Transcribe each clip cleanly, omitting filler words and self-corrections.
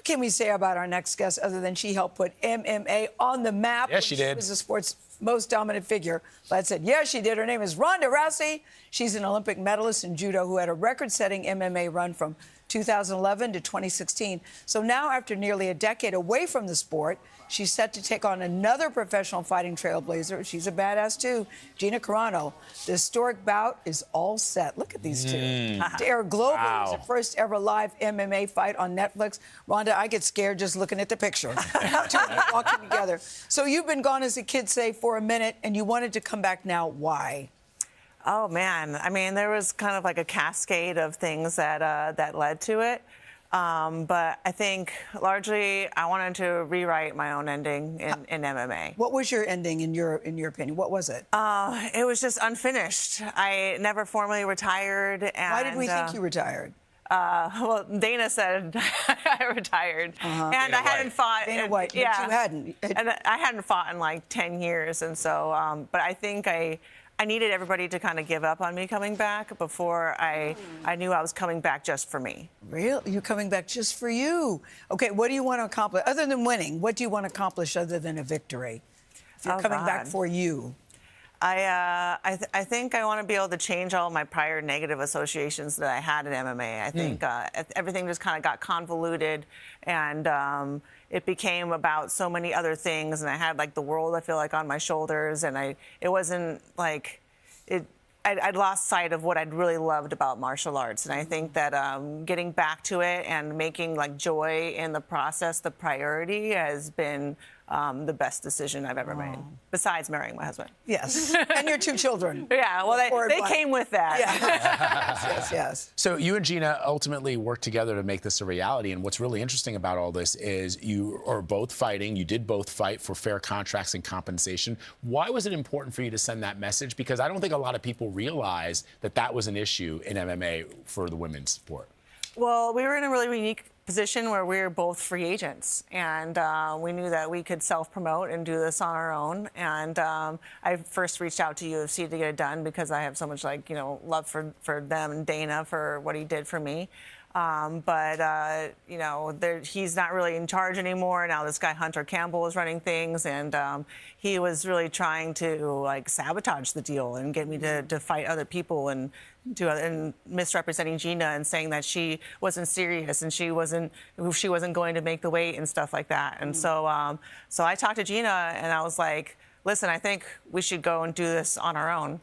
What can we say about our next guest other than she helped put MMA on the map? Yes, she did. She was the sport's most dominant figure. Glad said, yes, she did. Her name is Ronda Rousey. She's an Olympic medalist in judo who had a record-setting MMA run from 2011 to 2016. So now, after nearly a decade away from the sport, she's set to take on another professional fighting trailblazer. She's a badass, too, Gina Carano. The historic bout is all set. Look at these two. To air globally, Wow. it's the first ever live MMA fight on Netflix. Rhonda, I get scared just looking at the picture. Two of them walking together. So you've been gone, as the kids say, for a minute, and you wanted to come back now. Why? Oh, man. I mean, there was kind of like a cascade of things that led to it. But I think largely I wanted to rewrite my own ending in MMA. What was your ending, in your opinion? What was it? It was just unfinished. I never formally retired. And, Why did we think you retired? Well, Dana said I retired. And Dana I hadn't fought. Dana White, but yeah, you hadn't. And I hadn't fought in like 10 years. And so, but I think I needed everybody to kind of give up on me coming back before I knew I was coming back just for me. Really? You're coming back just for you? Okay, what do you want to accomplish? Other than winning, what do you want to accomplish other than a victory? If you're coming back for you. I think I want to be able to change all my prior negative associations that I had in MMA. I think everything just kind of got convoluted, and it became about so many other things. And I had like the world, I feel like, on my shoulders, and it wasn't like it. I'd lost sight of what I'd really loved about martial arts, and I think that getting back to it and making like joy in the process the priority has been the best decision I've ever made, besides marrying my husband. Yes, and your two children. Yeah, well, they came with that. Yeah. yes. So you and Gina ultimately worked together to make this a reality. And what's really interesting about all this is you are both fighting. You did both fight for fair contracts and compensation. Why was it important for you to send that message? Because I don't think a lot of people realize that that was an issue in MMA for the women's sport. Well, we were in a really unique position where we were both free agents, and we knew that we could self-promote and do this on our own. And I first reached out to UFC to get it done because I have so much, like, love for them and Dana for what he did for me. But he's not really in charge anymore. Now this guy Hunter Campbell is running things, and he was really trying to like sabotage the deal and get me to fight other people and misrepresenting Gina and saying that she wasn't serious and she wasn't going to make the weight and stuff like that. And so I talked to Gina and I was like, listen, I think we should go and do this on our own.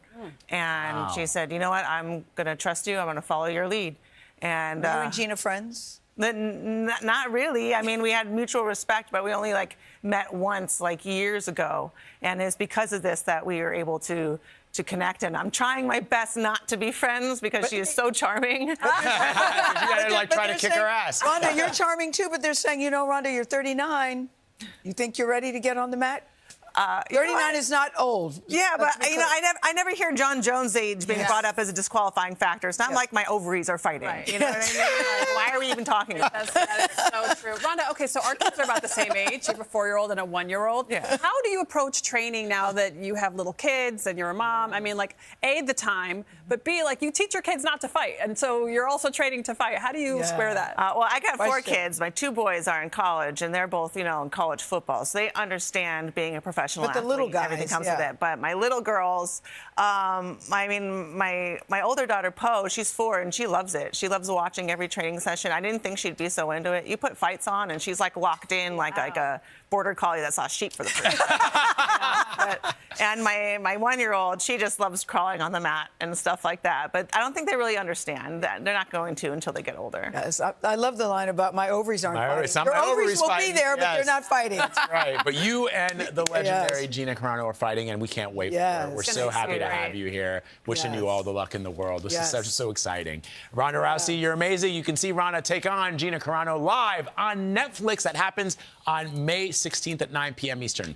And she said, you know what? I'm going to trust you. I'm going to follow your lead. And Were you and Gina friends? Not really. I mean, we had mutual respect, but we only like met once, like years ago. And it's because of this that we were able to connect. And I'm trying my best not to be friends because she is so charming. You gotta like try to kick her ass. Rhonda, you're charming too, but they're saying, Rhonda, you're 39. You think you're ready to get on the mat? 39 is not old. Yeah, but I never hear John Jones' age being brought up as a disqualifying factor. It's not like my ovaries are fighting. Right. You know what I mean? Like, why are we even talking about this? That is so true. Rhonda, okay, so our kids are about the same age. You have a 4-year-old and a 1-year-old. Yeah. How do you approach training now that you have little kids and you're a mom? I mean, like, A, the time, but B, like, you teach your kids not to fight, and so you're also training to fight. How do you square that? Well, I got 4 kids. My 2 boys are in college, and they're both, in college football, so they understand being a professional athlete. The little guys, everything comes with it. But my little girls, my older daughter, Poe, she's 4, and she loves it. She loves watching every training session. I didn't think she'd be so into it. You put fights on, and she's, like, locked in like a border collie that saw sheep for the first time. And my 1-year-old, she just loves crawling on the mat and stuff like that. But I don't think they really understand that. They're not going to until they get older. Yes, I love the line about my ovaries aren't fighting. Your my ovaries will fighting. be there, but they're not fighting. That's right. But you and the legendary Gina Carano are fighting, and we can't wait for it. We're so happy to have you here. Wishing you all the luck in the world. This is so exciting. Ronda Rousey, you're amazing. You can see Ronda take on Gina Carano live on Netflix. That happens on May 16th at 9 p.m. Eastern.